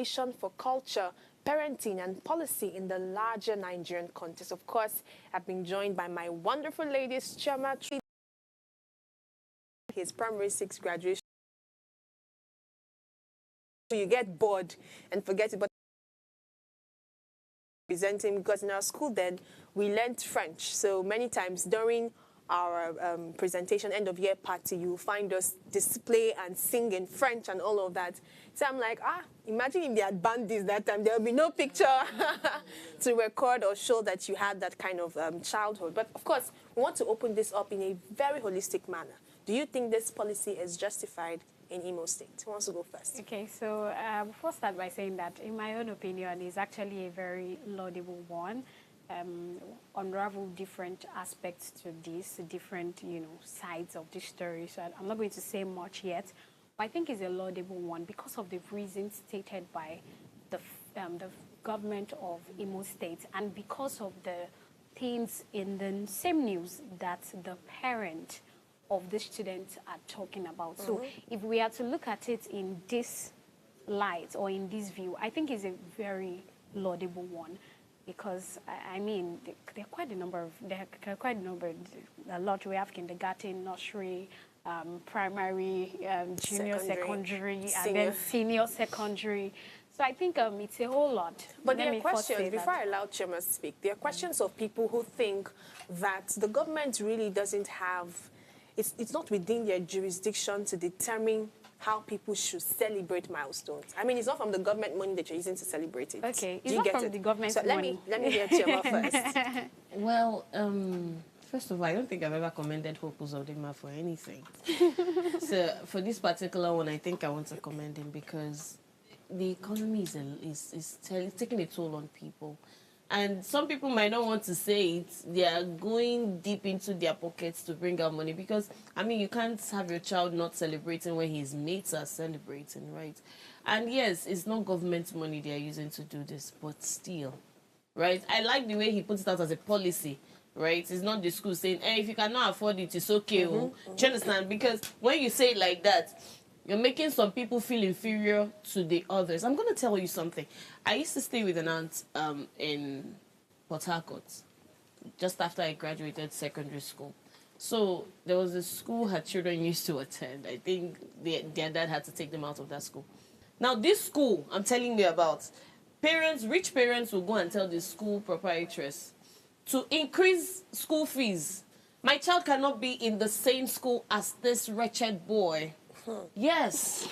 for culture, parenting and policy in the larger Nigerian context. Of course, I've been joined by my wonderful ladies, Chama, his primary 6 graduation. So you get bored and forget it, but presenting, because in our school then we learned French. So many times during our presentation, end of year party, you find us display and sing in French and all of that. So I'm like, imagine if they had banned this that time, there will be no picture to record or show that you had that kind of childhood. But of course, we want to open this up in a very holistic manner. Do you think this policy is justified in Imo State? Who wants to go first? Okay, so before I start by saying that, in my own opinion, it's actually a very laudable one. Unravel different aspects to this, different, sides of this story. So I'm not going to say much yet, but I think it's a laudable one because of the reasons stated by the government of Imo State and because of the things in the same news that the parent of the students are talking about. So if we are to look at it in this light or in this view, I think it's a very laudable one. Because I mean, there are quite a number. A lot. We have kindergarten, nursery, primary, junior secondary, and then senior secondary. So I think it's a whole lot. But there are questions, before I allow Chema to speak, there are questions of people who think that the government really doesn't have, it's not within their jurisdiction to determine how people should celebrate milestones. I mean, it's not from the government money that you're using to celebrate it. Okay, it's not from the government money. Let me hear Chema first. Well, first of all, I don't think I've ever commended Hope Uzodinma for anything. So for this particular one, I think I want to commend him because the economy is taking a toll on people. And some people might not want to say it. They are going deep into their pockets to bring out money because, I mean, you can't have your child not celebrating when his mates are celebrating, right? And yes, it's not government money they are using to do this, but still, right? I like the way he puts it out as a policy, right? It's not the school saying, hey, if you cannot afford it, it's okay. Do you understand? Because when you say it like that, you're making some people feel inferior to the others. I'm going to tell you something. I used to stay with an aunt in Port Harcourt just after I graduated secondary school. So there was a school her children used to attend. I think their dad had to take them out of that school. Now, this school I'm telling you about, rich parents will go and tell the school proprietress to increase school fees. My child cannot be in the same school as this wretched boy. Yes.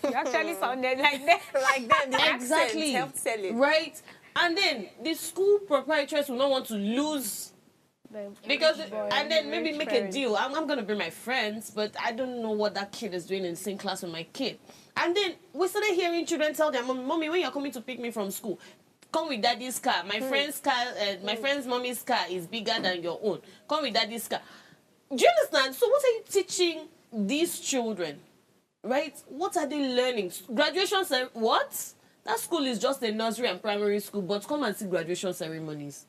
You actually sounded like that. Like that. The exactly. Helped sell it. Right. And then the school proprietress will not want to lose because and then maybe make a deal. I'm going to bring my friends, but I don't know what that kid is doing in the same class with my kid. And then we started hearing children tell their mommy, when you're coming to pick me from school, come with daddy's car. My friend's car, my friend's mommy's car is bigger than your own. Come with daddy's car. Do you understand? So what are you teaching these children, right? What are they learning? Graduation what? That school is just a nursery and primary school, but come and see graduation ceremonies.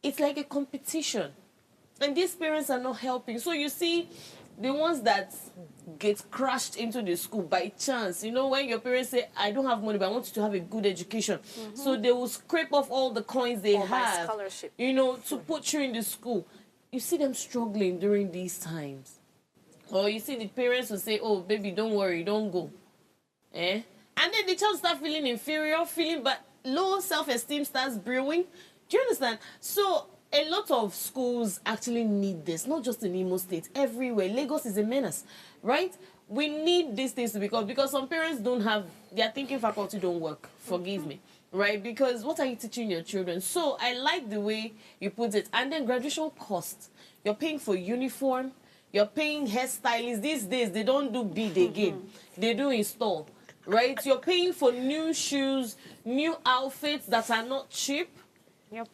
It's like a competition. And these parents are not helping. So you see, the ones that get crashed into the school by chance, when your parents say, I don't have money, but I want you to have a good education. So they will scrape off all the coins they have, scholarship. To put you in the school. You see them struggling during these times. Or you see the parents will say, oh, baby, don't worry, don't go. And then the child starts feeling inferior, but low self-esteem starts brewing. Do you understand? So a lot of schools actually need this, not just in Imo State, everywhere. Lagos is a menace, right? We need these things to because some parents don't have, their thinking faculty don't work, forgive me, right? Because what are you teaching your children? So I like the way you put it. And then graduation costs. You're paying for uniform. You're paying hairstylists. These days, they don't do bead again. They do install, right? You're paying for new shoes, new outfits that are not cheap.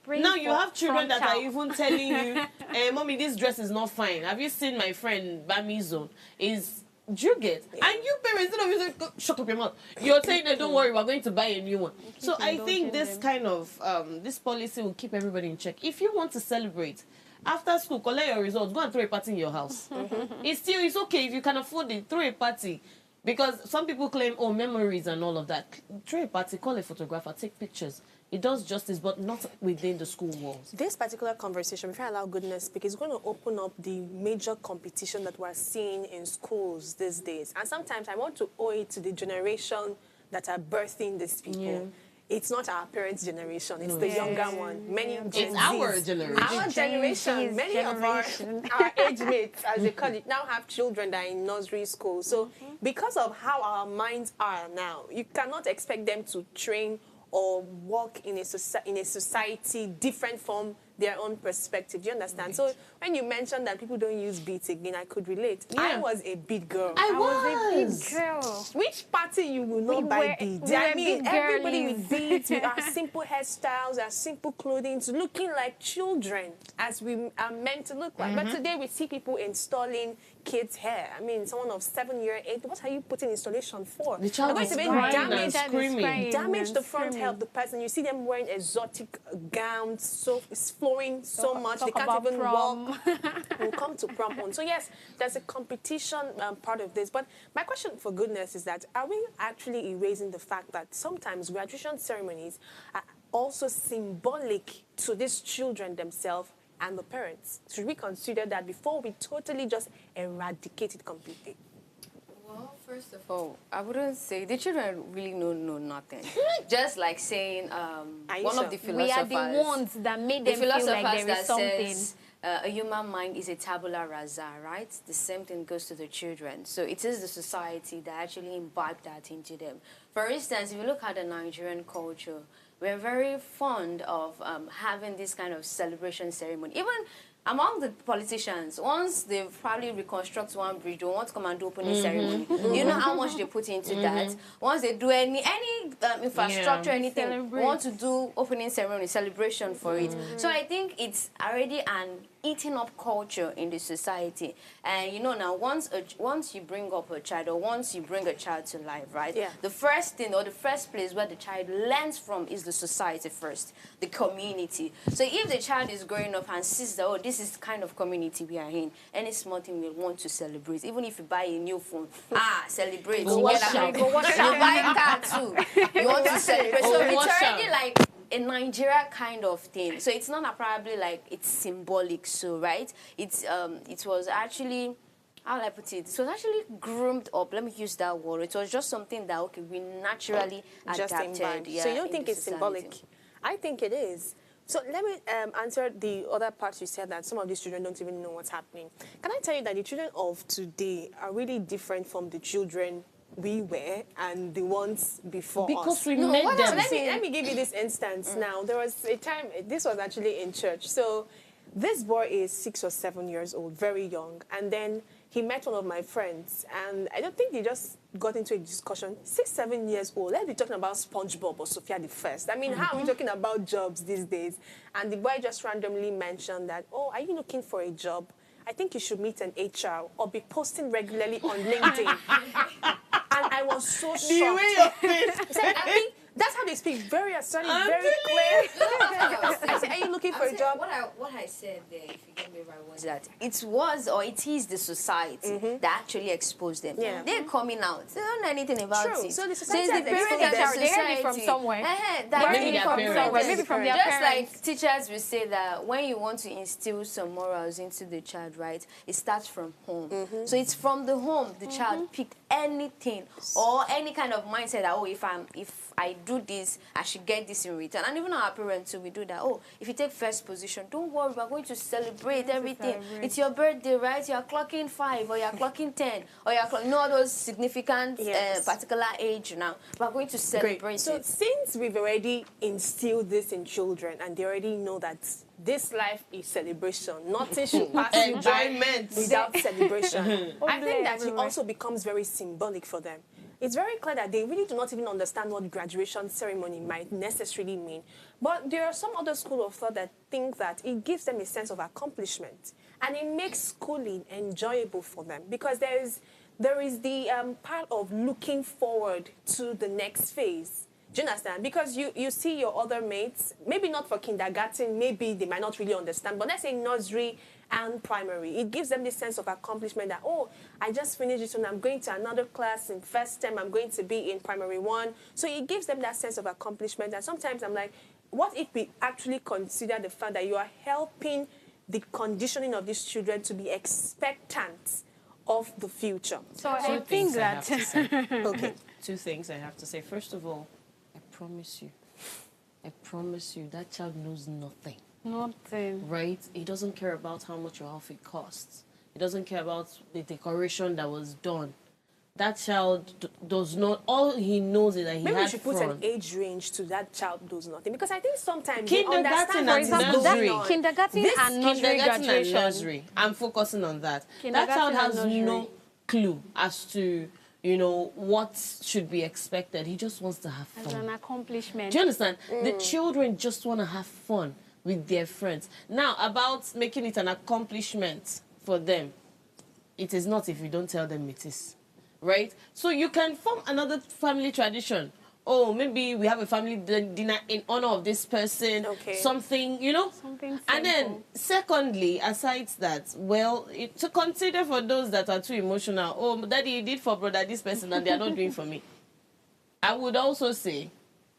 Now you have children that are even telling you, Mommy, this dress is not fine. Have you seen my friend Bamizo? Do you get? Yeah. And you parents, instead of you say, shut up your mouth, you're saying that don't worry, we're going to buy a new one. So I think this kind of, this policy will keep everybody in check. If you want to celebrate, after school, collect your results, go and throw a party in your house. It's okay if you can afford it, throw a party. Because some people claim, oh, memories and all of that. Throw a party, call a photographer, take pictures. It does justice, but not within the school walls. This particular conversation, if I allow goodness speak, is going to open up the major competition that we're seeing in schools these days. And sometimes I want to owe it to the generation that are birthing these people. Yeah. It's not our parents' generation, it's the younger one. Many Gen It's our Zs. generation. Our generation. Many of our age mates, as they call it, now have children that are in nursery school. So because of how our minds are now, you cannot expect them to train or work in a society different from their own perspective. Do you understand? Right. So when you mentioned that people don't use beads again, I could relate. Yeah. I was a bead girl. I was a bead girl. Which party you will not buy beads? I mean, everybody with beads, with our simple hairstyles, our simple clothing, looking like children as we are meant to look like. But today we see people installing kids' hair. I mean, someone of 7 year, 8, what are you putting installation for? The child is damage the front hair of the person. You see them wearing exotic gowns, so it's flowing so much. They can't even walk. We'll come to prom on. So yes, there's a competition part of this. But my question for goodness is that, are we actually erasing the fact that sometimes graduation ceremonies are also symbolic to these children themselves and the parents? Should we consider that before we totally just eradicate it completely? Well, first of all, I wouldn't say the children really know nothing. Just like saying one of the philosophers. We are the ones that made them feel like there is something. Says, a human mind is a tabula rasa, right? The same thing goes to the children. So it is the society that actually imbibed that into them. For instance, if you look at the Nigerian culture, we're very fond of having this kind of celebration ceremony. Even among the politicians, once they probably reconstruct one bridge, they want to come and do opening ceremony. You know how much they put into that? Once they do any infrastructure, anything, they want to do opening ceremony, celebration for it. So I think it's already an eating up culture in the society. And you know now, once you bring up a child, or once you bring a child to life, right? Yeah. The first thing, or the first place where the child learns from is the society first, the community. So if the child is growing up and sees that, oh, this is the kind of community we are in, any small thing we want to celebrate. Even if you buy a new phone, celebrate. Go watch out. You buy a car too. You want to celebrate. So it's already like a Nigeria kind of thing. So it's not probably like it's symbolic, so right? It was actually, how will I put it? It was actually groomed up. Let me use that word. It was just something that we naturally adapted. Yeah, so you don't think it's symbolic? I think it is. So let me answer the other part you said, that some of these children don't even know what's happening. Can I tell you that the children of today are really different from the children we were and the ones before us? Because we met them. Let me give you this instance now. There was a time, this was actually in church. So this boy is 6 or 7 years old, very young. And then he met one of my friends. And I don't think they just got into a discussion. 6, 7 years old. Let's be talking about SpongeBob or Sophia the First. I mean, how are we talking about jobs these days? And the boy just randomly mentioned that, oh, are you looking for a job? I think you should meet an HR or be posting regularly on LinkedIn. And I was so shocked. The way your face. I think that's how they speak, very assertive, very clear. I said, are you looking for a job? What I said there, if you get me right, was that it is the society that actually exposed them. Yeah. They're coming out. They don't know anything about it. So the society has exposed them. They heard it from somewhere. Maybe from their Just parents. like teachers will say that when you want to instill some morals into the child, right, it starts from home. So it's from the home the child picked anything or any kind of mindset that, oh, if I do this, I should get this in return. And even our parents too, we do that. Oh, if you take first position, don't worry, we're going to celebrate everything. It's your birthday, right? You're clocking 5 or you're clocking 10 or you're clocking all those significant particular age now. We're going to celebrate So since we've already instilled this in children and they already know that this life is celebration, nothing should pass you by without celebration. I think that it also becomes very symbolic for them. It's very clear that they really do not even understand what graduation ceremony might necessarily mean. But there are some other school of thought that think that it gives them a sense of accomplishment. And it makes schooling enjoyable for them. Because there is the part of looking forward to the next phase. Do you understand? Because you see your other mates, maybe not for kindergarten, maybe they might not really understand, but let's say nursery and primary, it gives them this sense of accomplishment that, oh, I just finished this one, I'm going to another class in first term, I'm going to be in primary one. So it gives them that sense of accomplishment. And sometimes I'm like, what if we actually consider the fact that you are helping the conditioning of these children to be expectant of the future? So I think that... Okay. Two things I have to say. First of all, I promise you, that child knows nothing. Nothing. Right? He doesn't care about how much your outfit costs. He doesn't care about the decoration that was done. That child does not, all he knows is that he Maybe we had should put fun. an age range to that child does nothing. Because I think sometimes Kindergarten they understand and what is going nursery. on. Kindergarten and nursery Kindergarten and graduation. nursery. I'm focusing on that. That Kindergarten child has and nursery. no clue as to, you know, what should be expected. He just wants to have As fun. an accomplishment. Do you understand? The children just want to have fun with their friends. Now, about making it an accomplishment for them, it is not if you don't tell them it is. Right? So you can form another family tradition. Oh, maybe we have a family dinner in honor of this person. Okay. Something, you know? Something And then, simple. secondly, aside that, well, to consider for those that are too emotional, oh, daddy, you did for brother this person and they are not doing for me. I would also say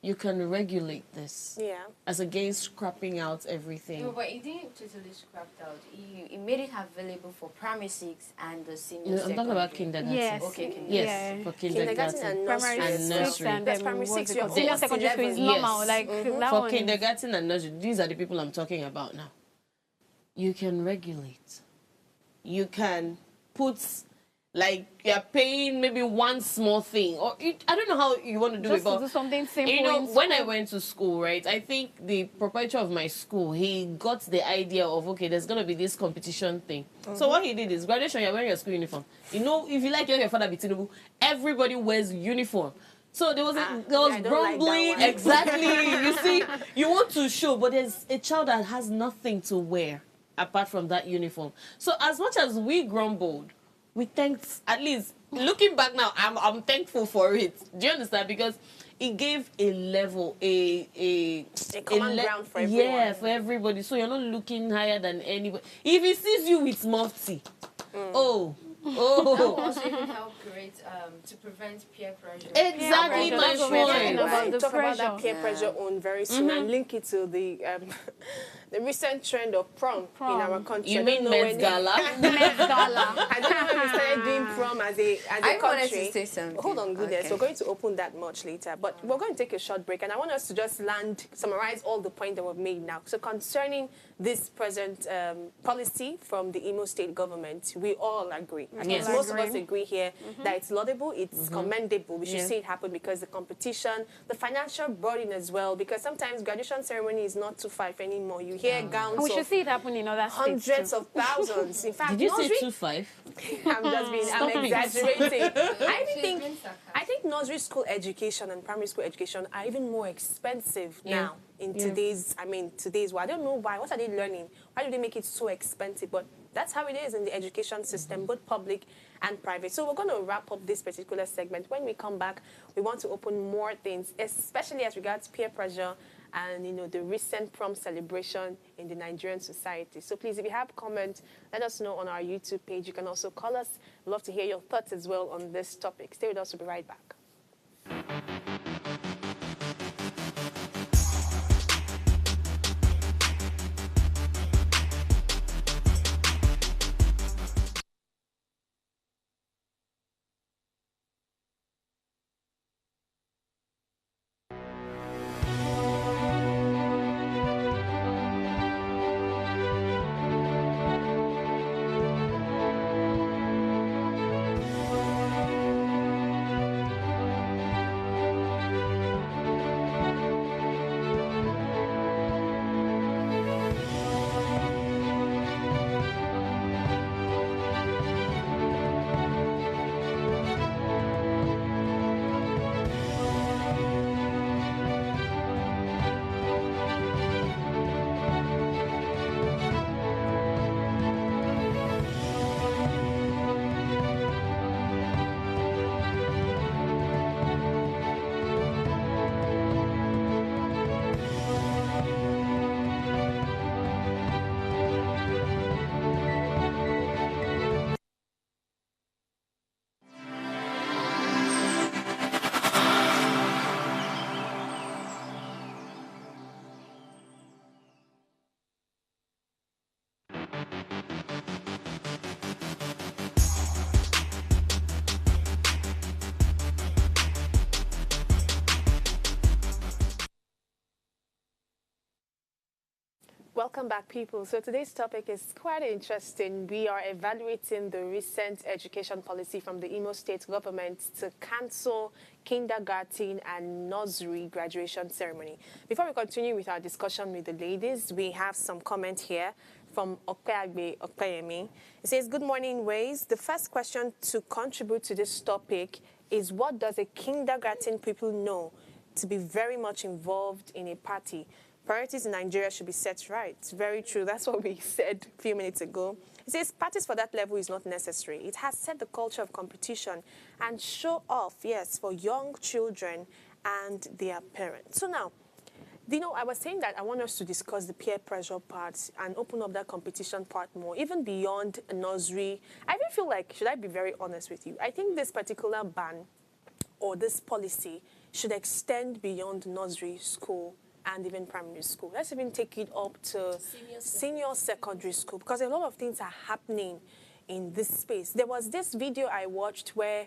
you can regulate this Yeah. as against scrapping out everything. No, but it didn't totally scrapped out. He made it available for primary 6 and the senior I'm talking about secondary. kindergarten. Yes. Okay, kindergarten. Yes, Yeah. for Kindergarten kindergarten. and Primary nursery. And 6 nursery. and That's primary 6, you're senior almost secondary school is 11. normal. Yes. Like that For one. kindergarten and nursery, these are the people I'm talking about now. You can regulate. You can put, like, you're paying maybe one small thing. Or I don't know how you want to do Just it, but to do something simple. you know, in when I school. went to school, right, I think the proprietor of my school, he got the idea of, okay, there's going to be this competition thing. So what he did is, graduation, you're wearing your school uniform. You know, if you like your father be Tinubu, everybody wears uniform. So there was I grumbling. don't like that one. Exactly. You see, you want to show, but there's a child that has nothing to wear apart from that uniform. So as much as we grumbled, we thanked, at least looking back now, I'm thankful for it. Do you understand? Because it gave a level, a common ground for everyone. Yeah, for everybody. So you're not looking higher than anybody. If he sees you with mufti, oh. That will also even help create to prevent peer pressure. Exactly pressure. my That's what we're talking point. about. We'll the talk about that pressure. peer pressure on very soon and link it to the recent trend of prom in Prom. our country. You I don't mean know Met when- Gala? Met Gala. I don't know when we started doing prom as a I wanted country. to say something. Hold on, goodness. Okay. We're going to open that much later, but we're going to take a short break, and I want us to just summarize all the points that we've made now. So concerning this present policy from the Imo State government, we all agree. I guess Yes. most of us agree here that it's laudable, it's commendable. We should Yeah. see it happen because the competition, the financial burden as well, because sometimes graduation ceremony is not too far anymore. You hear gowns We should of see it happen in other states hundreds too. of thousands. In fact, Did you say nursery- 2.5? I'm Stop it. exaggerating. She's think been sarcastic. I think nursery school education and primary school education are even more expensive Yeah. now in today's world. I don't know why. What are they learning? Why do they make it so expensive? But that's how it is in the education system, both public and private. So we're going to wrap up this particular segment. When we come back, we want to open more things, especially as regards peer pressure and, you know, the recent prom celebration in the Nigerian society. So please, if you have comments, let us know on our YouTube page. You can also call us. We'd love to hear your thoughts as well on this topic. Stay with us. We'll be right back. Welcome back, people. So today's topic is quite interesting. We are evaluating the recent education policy from the Imo State government to cancel kindergarten and nursery graduation ceremony. Before we continue with our discussion with the ladies, we have some comment here from Okpeagbe Okpeyemi. It says, good morning, Ways. The first question to contribute to this topic is, what does a kindergarten pupil know to be very much involved in a party? Priorities in Nigeria should be set right. Very true. That's what we said a few minutes ago. It says parties for that level is not necessary. It has set the culture of competition and show off, yes, for young children and their parents. So now, I was saying that I want us to discuss the peer pressure part and open up that competition part more, even beyond nursery. I even feel like, should I be very honest with you, I think this particular ban or this policy should extend beyond nursery school and even primary school. Let's even take it up to senior secondary school, because a lot of things are happening in this space. There was this video I watched where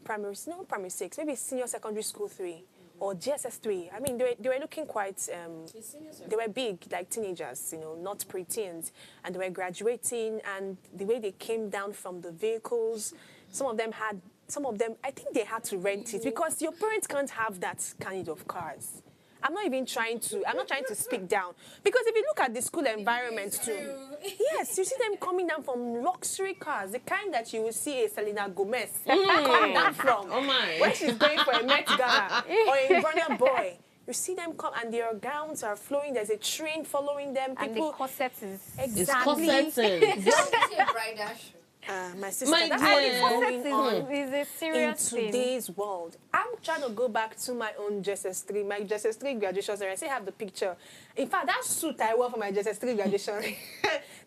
primary 6, maybe senior secondary school 3 or GSS 3. I mean, they were looking quite, they were big, like teenagers, not pre-teens. And they were graduating, and the way they came down from the vehicles, some of them, I think they had to rent it, because your parents can't have that kind of cars. I'm not trying to speak down. Because if you look at the school environment too, yes, you see them coming down from luxury cars, the kind that you will see a Selena Gomez come down from. Oh my. When she's going for a Met Gala or a Burna Boy. You see them come and their gowns are flowing. There's a train following them. And the corset is... Exactly. It's corset. My sister, my that's what is going on is a serious in today's world. I'm trying to go back to my own JSS 3, my JSS 3 graduation ceremony. I still have the picture. In fact, that suit I wore for my JSS 3 graduation,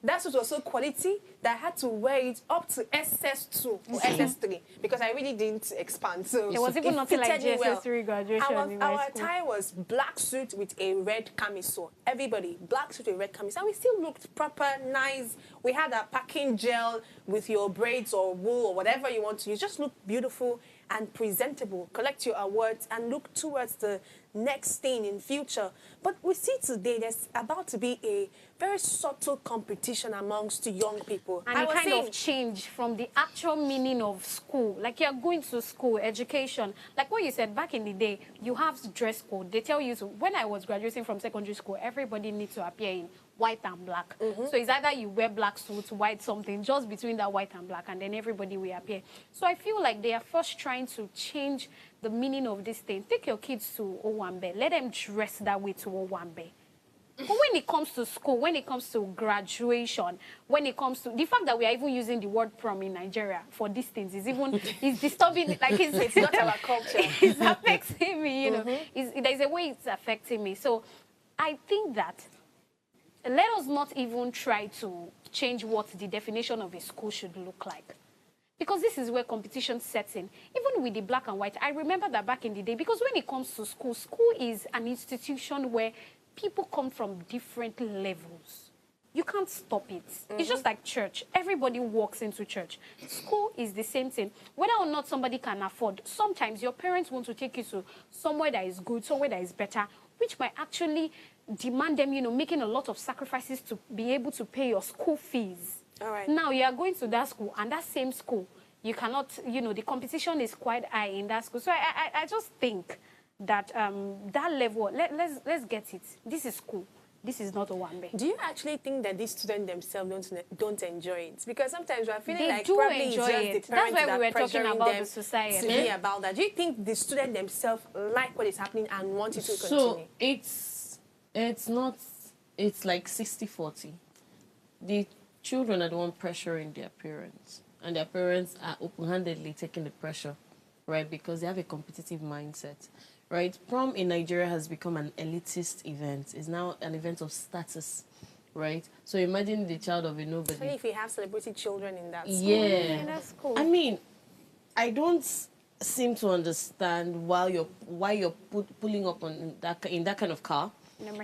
that suit was so quality that I had to wear it up to SS2 or SS3 because I really didn't expand. So it was even nothing like JSS 3 graduation. Our attire was black suit with a red camisole. Everybody, black suit with red camisole. And we still looked proper, nice. We had a packing gel with your braids or wool or whatever you want to use. Just look beautiful and presentable. Collect your awards and look towards the next thing in future. But we see today there's about to be a very subtle competition amongst young people. And a kind of change from the actual meaning of school. Like you're going to school, education. Like what you said, back in the day, you have dress code. They tell you, when I was graduating from secondary school, everybody needs to appear in white and black. So it's either you wear black suits, white something, just between that white and black, and then everybody will appear. So I feel like they are first trying to change the meaning of this thing. Take your kids to Owambe. Let them dress that way to Owambe. But when it comes to school, when it comes to graduation, when it comes to the fact that we are even using the word prom in Nigeria for these things is even is disturbing. Like it's not our culture. It's affecting me, you know. There's a way it's affecting me. So I think that let us not even try to change what the definition of a school should look like. Because this is where competition sets in. Even with the black and white, I remember that back in the day, because when it comes to school, school is an institution where people come from different levels. You can't stop it. It's just like church. Everybody walks into church. School is the same thing. Whether or not somebody can afford, sometimes your parents want to take you to somewhere that is good, somewhere that is better, which might actually demand them, you know, making a lot of sacrifices to be able to pay your school fees. All right. Now you are going to that school, and that same school, you cannot, you know, the competition is quite high in that school. So I just think that that level, let's get it. This is school. This is not Owambe. Do you actually think that these students themselves don't enjoy it? Because sometimes we're feeling they like do probably enjoy it's just it. the parents That's why we were that talking pressuring about them the society. to be about that. Do you think the students themselves like what is happening and want it to continue? So it's not, it's like 60-40. The children are the one pressuring their parents, and their parents are open-handedly taking the pressure, right? Because they have a competitive mindset. Right, prom in Nigeria has become an elitist event. It's now an event of status, right? So imagine the child of a nobody. Especially if you have celebrity children in that school. Yeah, that's cool. I mean, I don't seem to understand why you're pulling up on in that kind of car.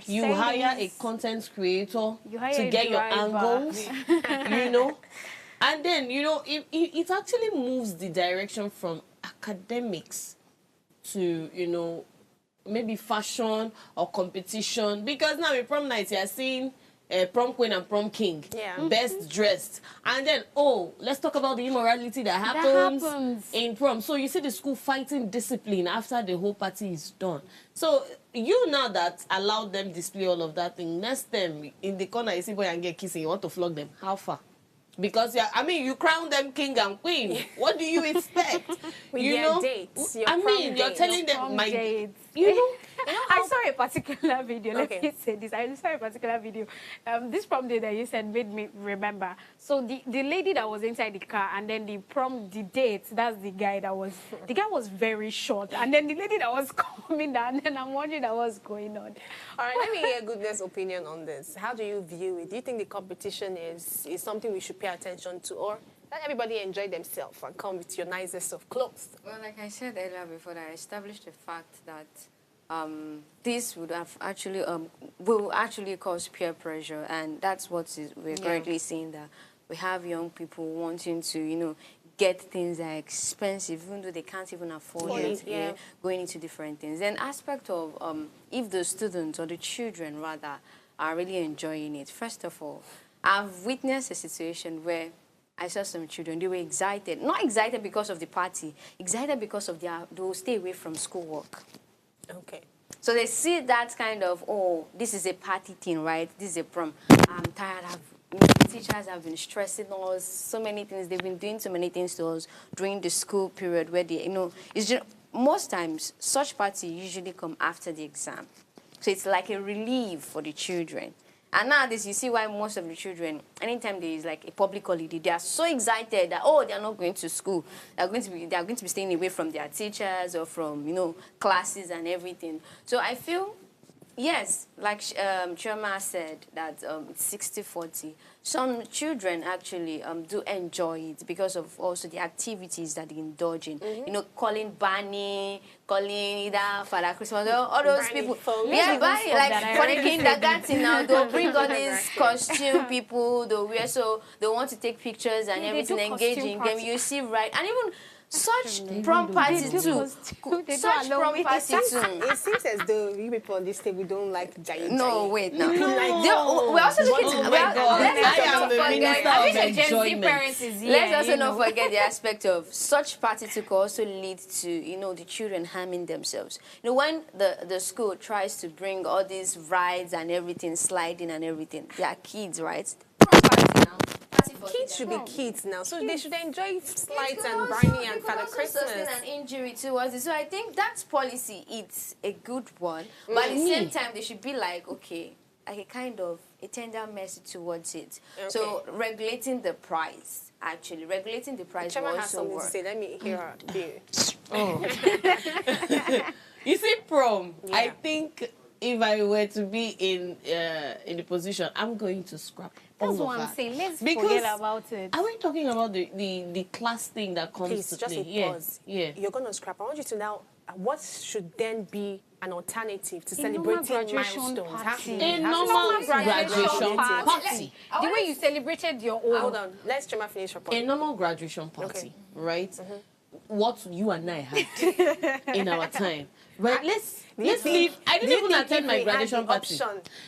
You hire a content creator to get your angles, you know, and then you know it actually moves the direction from academics to, you know, maybe fashion or competition. Because now in prom night, you're seeing prom queen and prom king, best dressed, and then let's talk about the immorality that happens in prom. So you see the school fighting discipline after the whole party is done. So you now that allowed them display all of that thing, next time in the corner you see boy and girl kissing, you want to flog them. How far? Because you crown them king and queen. What do you expect? With you their know, dates, you're telling them my dates. You know, I saw a particular video. Let Okay. me say this. I saw a particular video. This prom day that you said made me remember. So the lady that was inside the car, and then the date, that's the guy was very short, and then the lady that was coming down, and I'm wondering what's going on. All right, let me hear Goodness' opinion on this. How do you view it? Do you think the competition is something we should pay attention to, or let everybody enjoy themselves and come with your nicest of clothes? Well, like I said earlier before, that I established the fact that this would have actually will actually cause peer pressure, and that's what we're currently seeing, that we have young people wanting to, get things that are expensive, even though they can't even afford it, going into different things. Then aspect of if the students or the children rather are really enjoying it. First of all, I've witnessed a situation where I saw some children, they were excited. Not excited because of the party, excited because of they'll stay away from schoolwork. Okay. So they see that kind of, this is a party thing, right? This is a prom. I'm tired of teachers have been stressing us, so many things. They've been doing so many things to us during the school period where they, it's just, most times such parties usually come after the exam. So it's like a relief for the children. And nowadays, you see why most of the children, anytime there is like a public holiday, they are so excited that, they are not going to school. They are going to be staying away from their teachers or from, classes and everything. So I feel, yes, like Chioma said, that it's 60-40. Some children actually do enjoy it because of also the activities that they indulge in. Calling Barney, calling Ida, Father Christmas, all those Barney people. folk. Yeah, Barney, like for the kindergarten now, they'll bring all these costume people, they'll wear, so they want to take pictures and everything, engaging them. You see, right? And even such prom parties too. Such prom parties too. It seems as though you people on this table don't like giant. No, wait, no. No. We're also looking Oh to... my God. Let's I am also the not minister forget- of I wish a Gen Z enjoyment. parents is here. Let's also not forget the aspect of such parties could also lead to, the children harming themselves. When the school tries to bring all these rides and everything, sliding and everything, they are kids, right? Kids should be kids now, so they should enjoy slides It and could Barney also- and it could Father also Christmas. sustain an injury towards it. So I think that policy, it's a good one. But at the same time, they should be like, okay, like a kind of a tender message towards it. So regulating the price, actually. Regulating the price will Chema has also something to work. say. Let me hear her view. You see, prom. Yeah. I think if I were to be in the position, I'm going to scrap. That's all what of I'm that. saying. Let's Because forget about it. Are we talking about the class thing that comes Please, to just play? a pause. Yeah. You're going to scrap. I want you to now, what should then be an alternative to A normal celebrating graduation milestones? party. A Has to normal be graduation party. The way you celebrated your own. Hold on. Let's Chema finish her A point. normal graduation party, Okay. right? What you and I had in our time. Right? Let's leave. I didn't even attend my graduation party.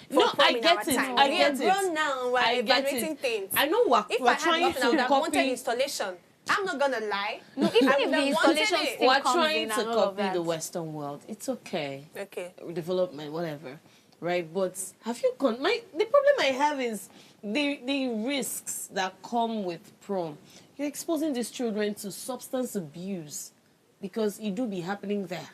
No, I get it. I get We are grown it. now. We're I get evaluating it. things. I know If we're I had trying nothing, I would to have wanted copy. installation. I'm not gonna lie. No, even I if would the have installation wanted it. still We're comes trying in to and all of copy that. the Western world. It's okay. Okay. Development, whatever. Right? But have you the problem I have is the risks that come with prom. You're exposing these children to substance abuse because it do be happening there.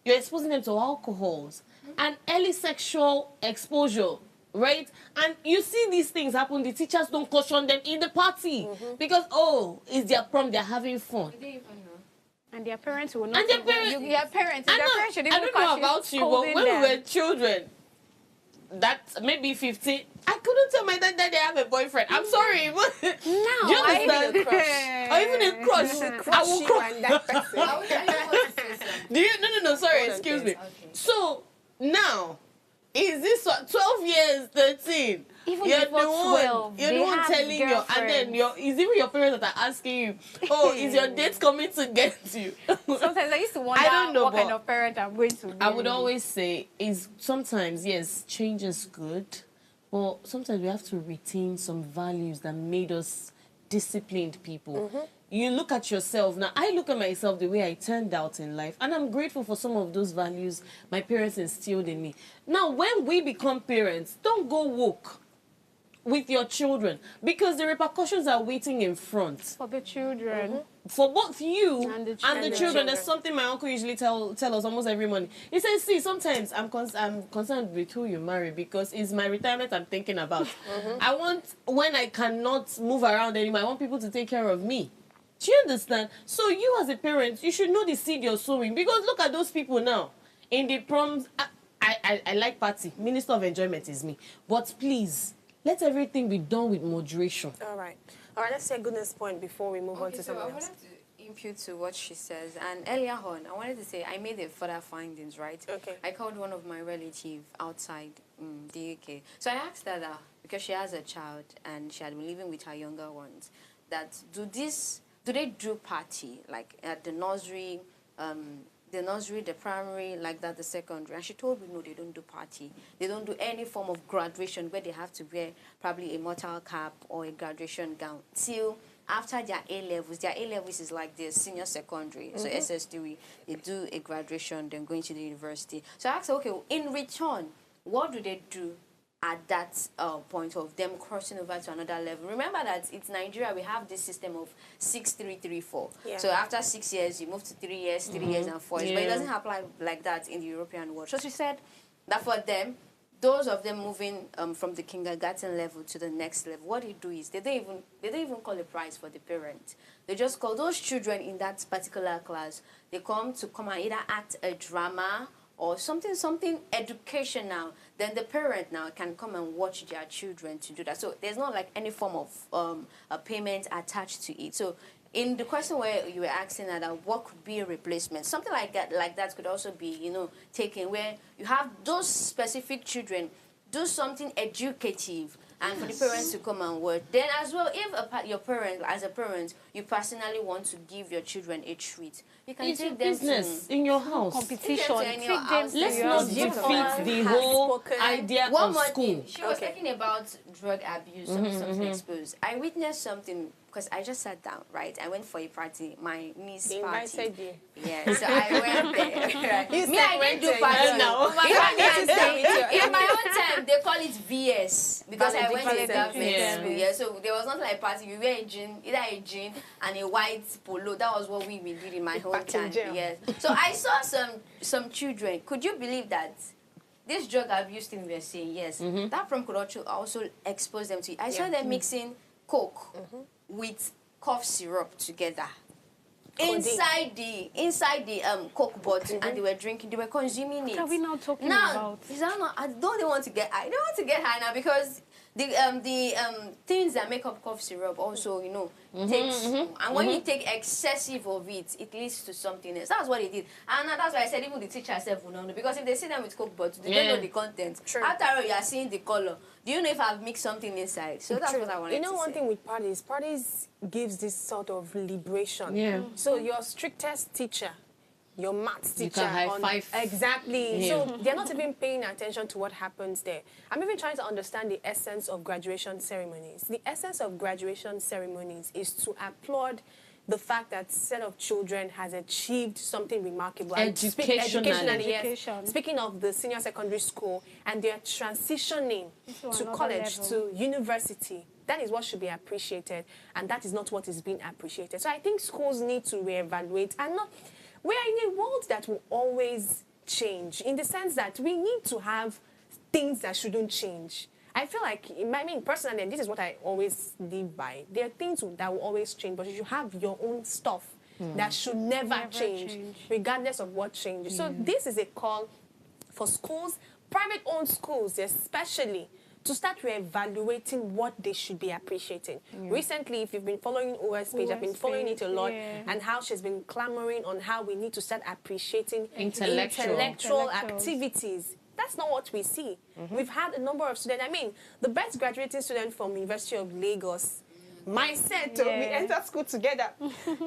You're exposing them to alcohols and early sexual exposure, right? And you see these things happen, the teachers don't caution them in the party because, it's their prom, they're having fun. And their parents will not. And their parents, Your parents. Their parents should I even don't know catch about you, but scolding when them. we were children, that maybe 15, I couldn't tell my dad that they have a boyfriend. I'm sorry, but No, do you understand? Even a crush. Or even a crush. I Crush will you crush. and that person. Do you? No. Sorry, Hold on, excuse please. me. So now, is this 12 years, 13? Even You're before the one. 12, You're they the one have telling your, and then is even your parents that are asking you, is your date coming to get you? Sometimes I used to wonder I don't know, what kind but of parent I'm going to be. I would always say is sometimes, yes, change is good, But sometimes we have to retain some values that made us disciplined people. You look at yourself. Now, I look at myself the way I turned out in life, and I'm grateful for some of those values my parents instilled in me. Now, when we become parents, don't go woke with your children, because the repercussions are waiting in front. For the children. For both you And the and the children. children. There's something my uncle usually tell us almost every morning. He says, see, sometimes I'm concerned with who you marry, because it's my retirement I'm thinking about. I want, when I cannot move around anymore, I want people to take care of me. Do you understand? So you as a parent, you should know the seed you're sowing, because look at those people now. In the proms, I like party. Minister of Enjoyment is me. But please, let everything be done with moderation. All right, let's say a goodness point before we move on to So I something else. wanted to impute to what she says, and earlier on, I wanted to say I made a further findings, right? Okay. I called one of my relatives outside the UK. So I asked her that, because she has a child and she had been living with her younger ones, that do they do party, like at the nursery, the primary, like that, the secondary? And she told me, no, they don't do party. They don't do any form of graduation where they have to wear probably a mortal cap or a graduation gown till after their A-levels. Their A-levels is like their senior secondary, so SS3, they do a graduation, then going to the university. So I asked her, okay, in return, what do they do at that point of them crossing over to another level? Remember that it's Nigeria, we have this system of 6-3-3-4. Yeah. So after 6 years, you move to 3 years, 3 years, and 4 years. But it doesn't apply like that in the European world. So she said that for them, those of them moving from the kindergarten level to the next level, what they do is they don't even call a prize for the parent. They just call those children in that particular class. They come and either act a drama or something educational. Then the parent now can come and watch their children to do that. So there's not like any form of a payment attached to it. So in the question where you were asking that what could be a replacement, something like that could also be, taken, where you have those specific children do something educative and for the parents to come and work. Then as well, if your parent, as a parent, you personally want to give your children a treat, you can It's your take them business to in your house. Competition. Take them to your house. Let's not defeat the whole idea One of more school. thing. She was talking about drug abuse, something exposed. I witnessed something because I just sat down, right? I went for a party, my niece They party. invited you. Yeah, so I went there. Right? You Me, said I didn't do went party. there. No. In my own time, they call it VS because I went to a government Yeah. school. Yeah, so there was not like a party. We wear a jean, either a jean and a white polo. That was what we did in my home time. jail. Yes. So I saw some children. Could you believe that? This drug abuse thing we are saying, yes, that prom could also expose them to it. I saw them mixing Coke with cough syrup together inside the Coke bottle, and they were drinking, they were consuming it. What are we now talking Now, about? is that not, don't they want to get high? They want to get high now because the things that make up cough syrup also, takes, and when you take excessive of it, it leads to something else. That's what it did. And that's why I said even the teacher herself will not know, because if they see them with Coke bottles, they don't know the content. True. After all, you are seeing the color. Do you know if I've mixed something inside? So that's what I wanted to say. One thing with parties gives this sort of liberation. Yeah. So your strictest teacher, your maths You teacher, can high five. exactly. Yeah. So they're not even paying attention to what happens there. I'm even trying to understand the essence of graduation ceremonies. The essence of graduation ceremonies is to applaud the fact that set of children has achieved something remarkable. Educationally. Yes. Education. Speaking of the senior secondary school, and they're transitioning Into to another college, level. to university. That is what should be appreciated, and that is not what is being appreciated. So I think schools need to reevaluate, and not. We are in a world that will always change, in the sense that we need to have things that shouldn't change. I feel like, personally, and this is what I always live by, there are things that will always change, but you should have your own stuff that should never change, regardless of what changes. So this is a call for schools, private-owned schools especially, to start reevaluating what they should be appreciating. Recently, if you've been following OS page, I've been following it a lot, and how she's been clamoring on how we need to start appreciating intellectual activities. That's not what we see. We've had a number of students. The best graduating student from University of Lagos my set, we entered school together.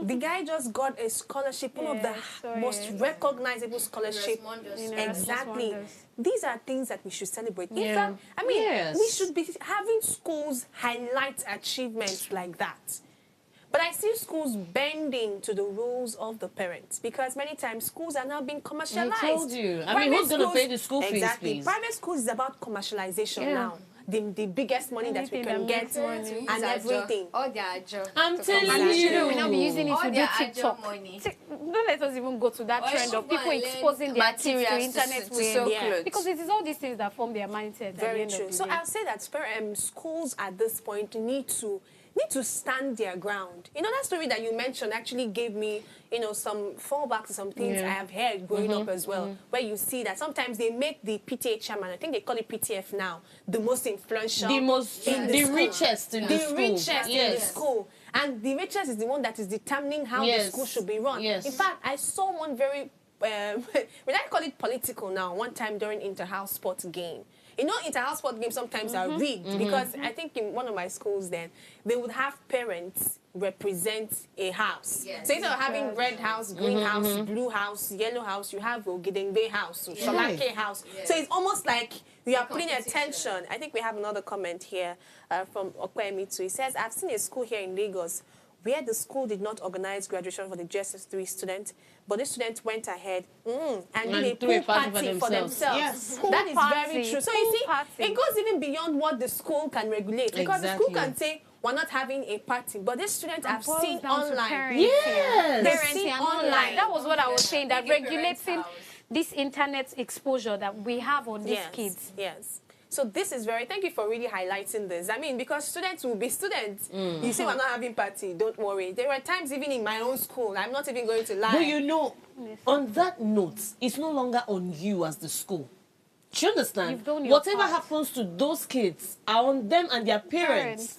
The guy just got a scholarship, one of the most recognizable scholarship. Exactly. These are things that we should celebrate. In fact, I mean, we should be having schools highlight achievements like that. But I see schools bending to the rules of the parents because many times schools are now being commercialized. I told you. I mean, who's going to pay the school fees, please? Private schools is about commercialization now. The biggest money that we can get and everything. I'm telling you. We'll not be using it to do TikTok. Don't let us even go to that trend of people exposing their kids to internet because it is all these things that form their mindset. Very true. So I'll say that schools at this point need to stand their ground. You know, that story that you mentioned actually gave me, you know, some fallback to some things I have heard growing up as well, where you see that sometimes they make the PTA chairman, I think they call it PTF now, the most influential, the richest in the school. The richest in the school. And the richest is the one that is determining how the school should be run. In fact, I saw one very, we like call it political now, one time during inter-house sports game. You know, inter-house sport games sometimes are rigged because I think in one of my schools then, they would have parents represent a house. So instead of having red house, green house, blue house, yellow house, you have Ogidengbe house, Sholake house. So it's almost like you are putting attention. I think we have another comment here from Okwemi too. He says, I've seen a school here in Lagos where the school did not organize graduation for the JSS3 student, but the student went ahead and did a pool party for themselves. Yes. That is very true. So you see, it goes even beyond what the school can regulate. Because the school can say, we're not having a party, but these students have seen online. They've seen online. That was what I was saying, that regulating this internet exposure that we have on these kids. So this is thank you for really highlighting this. I mean, because students will be students. You say we're not having party, don't worry. There were times even in my own school, I'm not even going to lie. But you know, on that note, it's no longer on you as the school. Do you understand? Whatever happens to those kids are on them and their parents.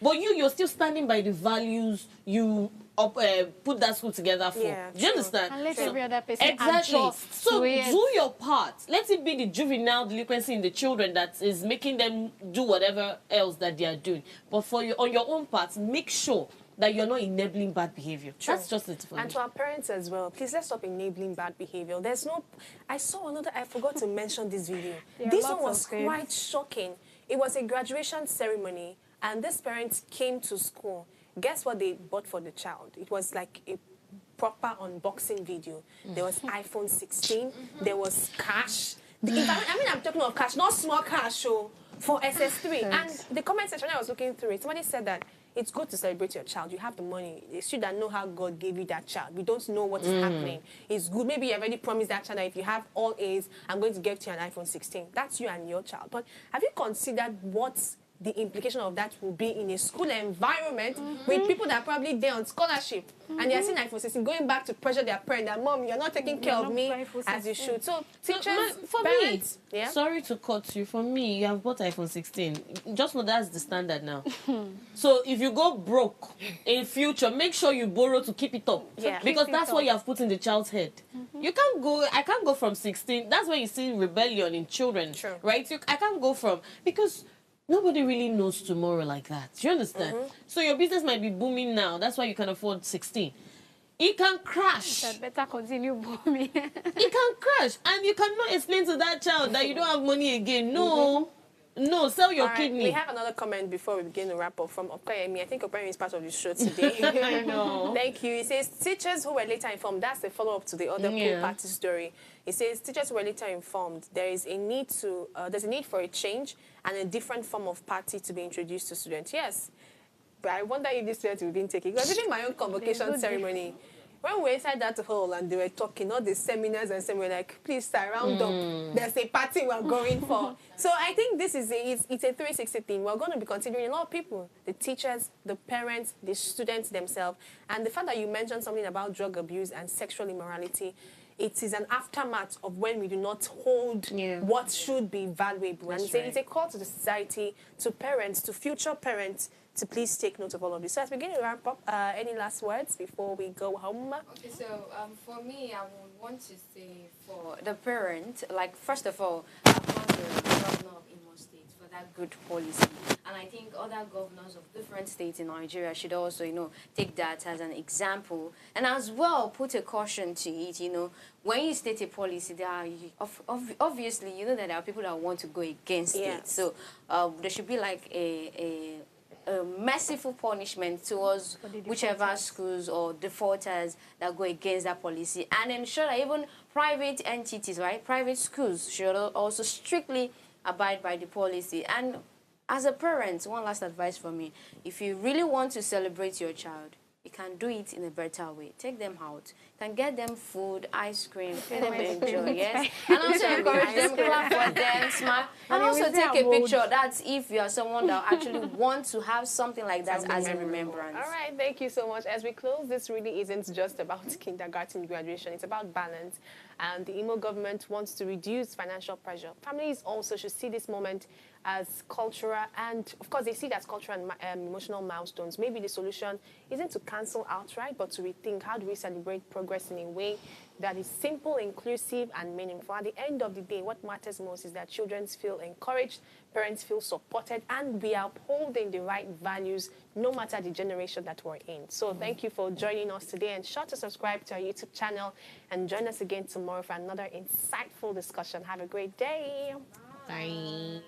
But you're still standing by the values you put that school together for. Do you understand? And let every other person adjust. So do your part. Let it be the juvenile delinquency in the children that is making them do whatever else that they are doing. But on your own part, make sure that you're not enabling bad behavior. That's just it for me. And to our parents as well, please let's stop enabling bad behavior. I saw another, I forgot to mention this video. This one was quite shocking. It was a graduation ceremony and these parents came to school. Guess what they bought for the child? It was like a proper unboxing video. There was iPhone 16, there was cash. I'm talking of cash, not small cash, for SS3. And the comment section, I was looking through it, somebody said that it's good to celebrate your child. You have the money. You should know how God gave you that child. We don't know what is happening. It's good. Maybe you already promised that child that if you have all A's, I'm going to give you an iPhone 16. That's you and your child. But have you considered what the implication of that will be in a school environment with people that are probably there on scholarship and they're seeing iPhone 16 going back to pressure their parent that, Mom, you're not taking care of me as you should. So teachers, parents, sorry to cut you. For me, you have bought iPhone 16. Just know that's the standard now. So if you go broke in future, make sure you borrow to keep it up. Because that's what you have put in the child's head. You can't go, I can't go from 16. That's where you see rebellion in children, right? I can't go from, because nobody really knows tomorrow like that. Do you understand? So your business might be booming now. That's why you can afford 16. It can crash. You better continue booming. It can crash. And you cannot explain to that child that you don't have money again. No. No, sell your kidney. We have another comment before we begin to wrap up from Opeyemi. I think Opeyemi is part of the show today. I know. Thank you. He says, teachers who were later informed, that's a follow-up to the other pool party story. He says, teachers who were later informed, there's a need for a change and a different form of party to be introduced to students. Yes, but I wonder if these students will be taking it. Because even my own convocation ceremony, when we were inside that hall and they were talking, all the seminars and we were like, please, sir, round up. There's a party we're going for. So I think this is it's a 360 thing. We're going to be considering a lot of people, the teachers, the parents, the students themselves. And the fact that you mentioned something about drug abuse and sexual immorality, it is an aftermath of when we do not hold what should be valuable. And it's a call to the society, to parents, to future parents, to please take note of all of this. So as we begin to wrap up, any last words before we go home? Okay, so for me, I would want to say for the parent, like, first of all, I want the governor of Imo State for that good policy. And I think other governors of different states in Nigeria should also, take that as an example. And as well, put a caution to it, when you state a policy, there are, obviously, that there are people that want to go against it. So there should be like a merciful punishment towards whichever schools or defaulters that go against that policy, and ensure that even private entities, right, private schools should also strictly abide by the policy. And as a parent, one last advice from me: if you really want to celebrate your child, you can do it in a better way. Take them out. You can get them food, ice cream, let them enjoy, yes? And also encourage them, clap for them, smile. And also take a picture. That's if you are someone that actually wants to have something like that as a remembrance. All right, thank you so much. As we close, this really isn't just about kindergarten graduation. It's about balance. And the Imo government wants to reduce financial pressure. Families also should see this moment as cultural, and of course they see it as cultural and emotional milestones. Maybe the solution isn't to cancel outright, but to rethink how do we celebrate progress in a way that is simple, inclusive, and meaningful. At the end of the day, what matters most is that children feel encouraged, parents feel supported, and we are upholding the right values no matter the generation that we're in. So thank you for joining us today, and sure to subscribe to our YouTube channel and join us again tomorrow for another insightful discussion. Have a great day. Bye.